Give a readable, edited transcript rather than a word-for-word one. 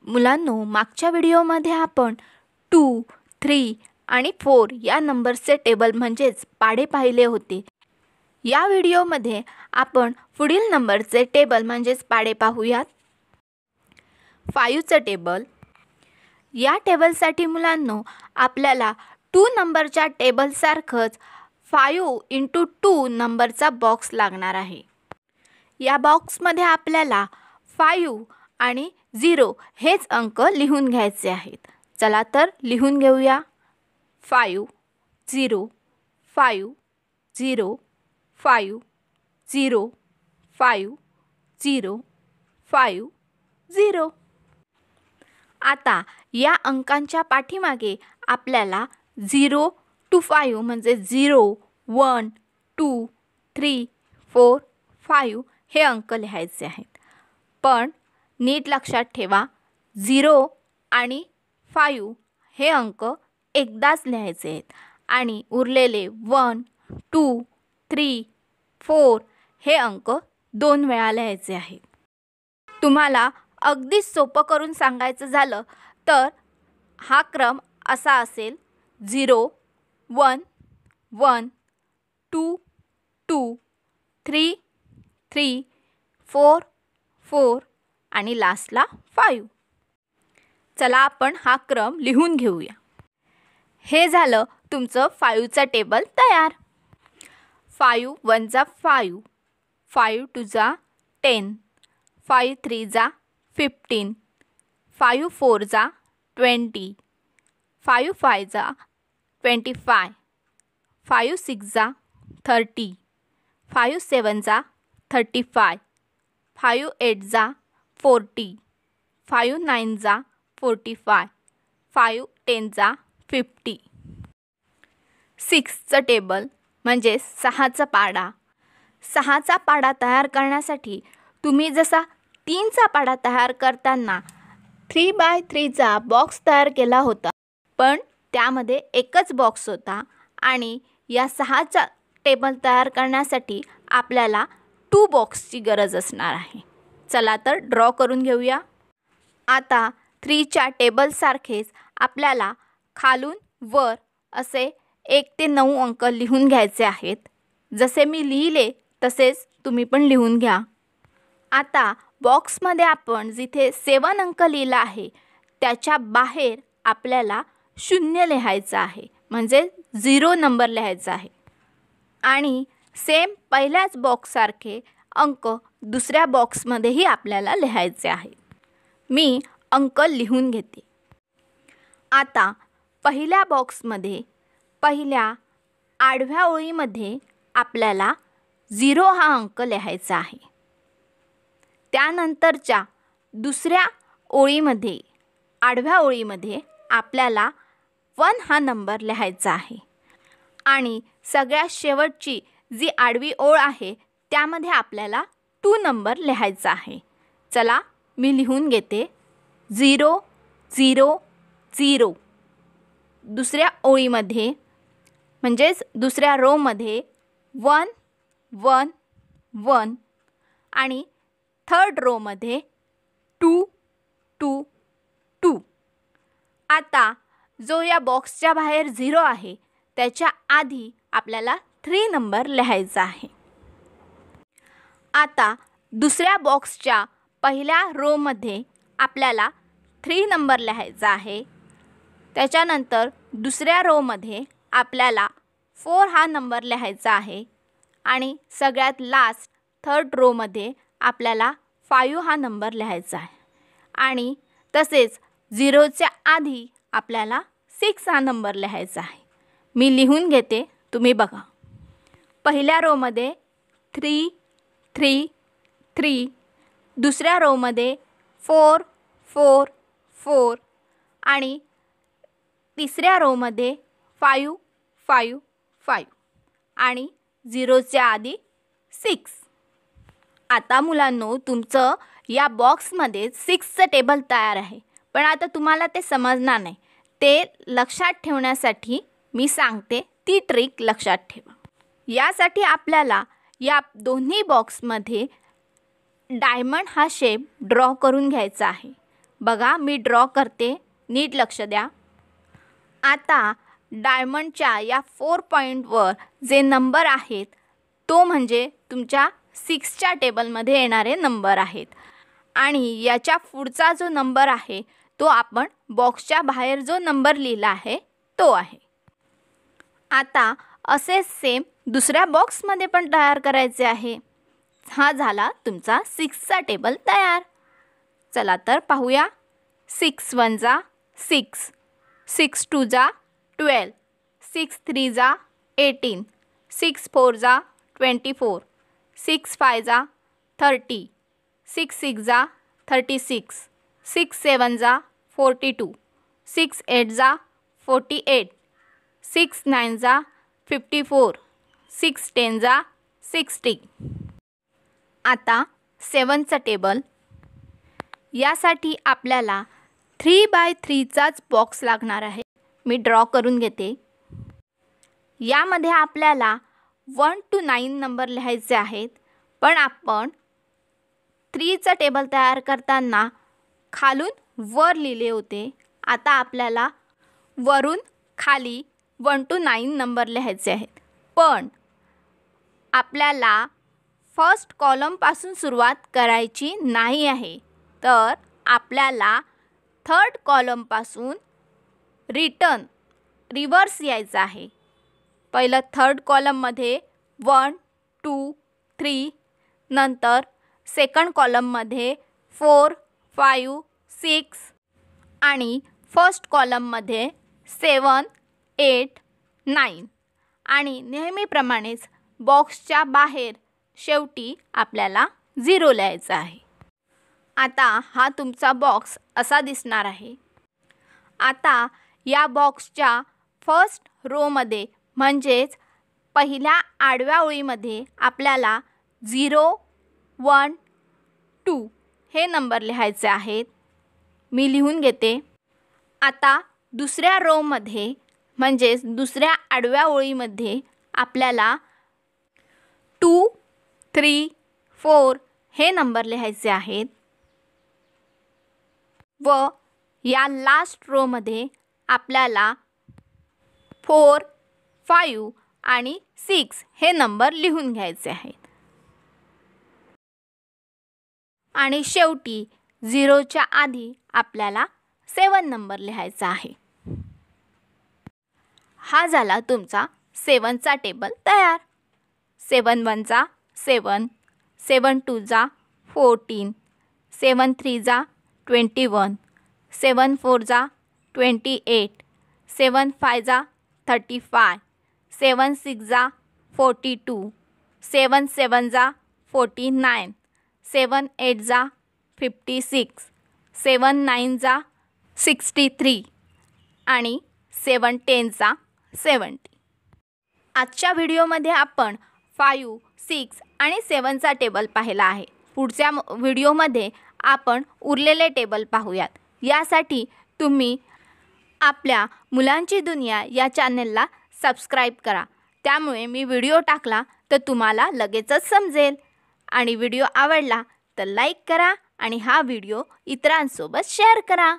मुलांनो, मागच्या व्हिडिओमध्ये आपण 2, 3 आणि 4 या नंबरचे टेबल म्हणजेच पाढे पाहिले होते. या व्हिडिओमध्ये आपण पुढील नंबरचे टेबल म्हणजेच पाढे पाहूयात. 5 चे टेबल. या टेबलसाठी मुलांनो आपल्याला 2 नंबरच्या टेबलसारखंच 5 × 2 नंबरचा बॉक्स लागणार आहे. या बॉक्समध्ये आपल्याला 5 आणि 0 हेच अंक लिहून घ्यायचे आहेत. चला तर लिहून घेऊया. 5 0 5 0 5 0 5 0 5 0. आता या अंकांच्या पाठीमागे आपल्याला 0 to 5 म्हणजे 0 1 2 3 4 5 हे अंक लिहायचे आहेत. पण नीट लक्षात ठेवा, 0 आणि 5 हे अंक एकदाच लिहायचे आहेत आणि उरलेले 1 2 3 4 हे अंक 2 वेळा लिहायचे आहेत. तुम्हाला अगदी सोपं करून सांगायचं झालं तर हा क्रम असा असेल: 0 1 1 2 2 3 3 4 4 आणि लास्टला 5. चला आपण हा क्रम लिहून घेऊया. हे झालं तुमचं 5 चा टेबल तयार. 5 1 जा 5, 5 2 जा 10, 5 3 जा 15, 5 4 जा 20, 5 5 जा 25, 5 6 जा 30, 5 7 जा 35, 5 8 जा 40, 5 9 जा 45, 5 10 जा 50. 6 चं टेबल म्हणजे 6 चा पाढा. 6 चा पाढा तयार करण्यासाठी तुम्ही जसा 3 चा पाढा तयार करताना 3x3 चा बॉक्स तयार केला होता, पण त्यामध्ये एकच बॉक्स होता आणि या 6 चा टेबल तयार करण्यासाठी आपल्याला 2 बॉक्सची गरज असणार आहे. चला तर ड्रॉ करून घेऊया. आता 3 च्या टेबलसारखेच आपल्याला खालून वर असे 1 ते 9 अंक लिहून घ्यायचे आहेत. जसे मी लिहिले तसेच तुम्ही पण लिहून घ्या. आता बॉक्समध्ये आपण जिथे 7 अंक लिहिला आहे त्याच्या बाहेर आपल्याला 0 लिहायचं आहे, म्हणजे 0 नंबर लिहायचा आहे. आणि सेम पहिल्याच बॉक्ससारखे अंक दुसऱ्या बॉक्समध्येही आपल्याला लिहायचे आहेत. मी अंक लिहून घेते. आता पहिल्या बॉक्समध्ये पहिल्या आडव्या ओळीमध्ये आपल्याला 0 हा अंक लिहायचा आहे. त्यानंतरच्या दुसऱ्या ओळीमध्ये आडव्या ओळीमध्ये आपल्याला 1 हा नंबर लिहायचा आहे. आणि सगळ्यात शेवटची जी आडवी ओळ आहे त्यामध्ये आपल्याला 2 नंबर लिहायचा आहे. चला मी लिहून घेते. 0 0 0. दुसऱ्या ओळीमध्ये म्हणजेच दुसऱ्या रोमध्ये 1 1 1 आणि थर्ड रोमध्ये 2 2 2. आता जो या बॉक्सच्या बाहेर 0 आहे त्याच्या आधी आपल्याला 3 नंबर लिहायचा आहे. आता दुसऱ्या बॉक्सच्या पहिल्या रोमध्ये आपल्याला 3 नंबर लिहायचा आहे. त्याच्यानंतर दुसऱ्या रोमध्ये आपल्याला 4 हा नंबर लिहायचा आहे आणि सगळ्यात लास्ट थर्ड रोमध्ये आपल्याला 5 हा नंबर लिहायचा आहे. आणि तसेच 0च्या आधी आपल्याला 6 हा नंबर लिहायचा आहे. मी लिहून घेते, तुम्ही बघा. पहिल्या रोमध्ये 3 3 3, दुसऱ्या रोमध्ये 4 4 4 आणि तिसऱ्या रोमध्ये 5 5 5 आणि 0च्या आधी 6. आता मुलांनो तुमचं या बॉक्समध्ये 6चं टेबल तयार आहे, पण आता तुम्हाला ते समजणार नाही. ते लक्षात ठेवण्यासाठी मी सांगते, ती ट्रिक लक्षात ठेवा. यासाठी आपल्याला या दोन्ही बॉक्समध्ये डायमंड हा शेप ड्रॉ करून घ्यायचा आहे. बघा मी ड्रॉ करते, नीट लक्ष द्या। आता डायमंडच्या या 4 पॉईंटवर जे नंबर आहेत तो म्हणजे तुमच्या 6च्या टेबलमध्ये येणारे नंबर आहेत आणि याच्या पुढचा जो नंबर आहे तो आपण बॉक्सच्या बाहेर जो नंबर लिहिला आहे तो आहे। आता असेच सेम दुसऱ्या बॉक्समध्ये पण तयार करायचे आहे। हा झाला तुमचा 6चा टेबल तयार। चला तर पाहूया। 6 1 जा 6, 6 2 जा 12, 6 3 जा 18, 6 4 जा 24, 6 5 जा 30, 6 6 जा 36, 6 7 जा 42, 6 8 जा 48, 6 9 जा 54, 6 10 जा 60। आता 7चं टेबल, यासाठी आपल्याला 3x3चाच बॉक्स लागणार आहे। मी ड्रॉ करून घेते। यामध्ये आपल्याला 1 to 9 नंबर लिहायचे आहेत, पण आपण 3चं टेबल तयार करताना खालून वर लिहिले होते। आता आपल्याला वरून खाली 1 to 9 नंबर लिहायचे आहेत, पण आपल्याला फर्स्ट कॉलमपासून सुरुवात करायची नाही आहे, तर आपल्याला थर्ड कॉलमपासून रिव्हर्स यायचं आहे। पहिलं थर्ड कॉलममध्ये 1 2 3, नंतर सेकंड कॉलममध्ये 4 5 6 आणि फर्स्ट कॉलममध्ये 7 8 9 आणि नेहमीप्रमाणेच बॉक्सच्या बाहेर शेवटी आपल्याला 0 लिहायचा आहे। आता हा तुमचा बॉक्स असा दिसणार आहे। आता या बॉक्सच्या फर्स्ट रोमध्ये म्हणजेच पहिल्या आडव्या ओळीमध्ये आपल्याला 0 1 2 हे नंबर लिहायचे आहेत। मी लिहून घेते। आता दुसऱ्या रोमध्ये म्हणजेच दुसऱ्या आडव्या ओळीमध्ये आपल्याला 2 3 4 हे नंबर लिहायचे आहेत व या लास्ट रोमध्ये आपल्याला 4 5 आणि 6 हे नंबर लिहून घ्यायचे आहेत आणि शेवटी 0च्या आधी आपल्याला 7 नंबर लिहायचा आहे। हा झाला तुमचा 7चा टेबल तयार। 7 1 जा 7, 7 2 जा 14, 7 3 जा 21, 7 4 जा 28, 7 5 जा 35, 7 6 जा 42, 7 7 जा 49, 7 8 जा 56, 7 9 जा 63 आणि 7 10 जा 70। आजच्या व्हिडिओमध्ये आपण 5 6 आणि 7चा टेबल पाहिला आहे। पुढच्या व्हिडिओमध्ये आपण उरलेले टेबल पाहूयात। यासाठी तुम्ही आपल्या मुलांची दुनिया या चॅनलला सबस्क्राईब करा, त्यामुळे मी व्हिडिओ टाकला तर तुम्हाला लगेचच समजेल। आणि व्हिडिओ आवडला तर लाईक करा आणि हा व्हिडिओ इतरांसोबत शेअर करा।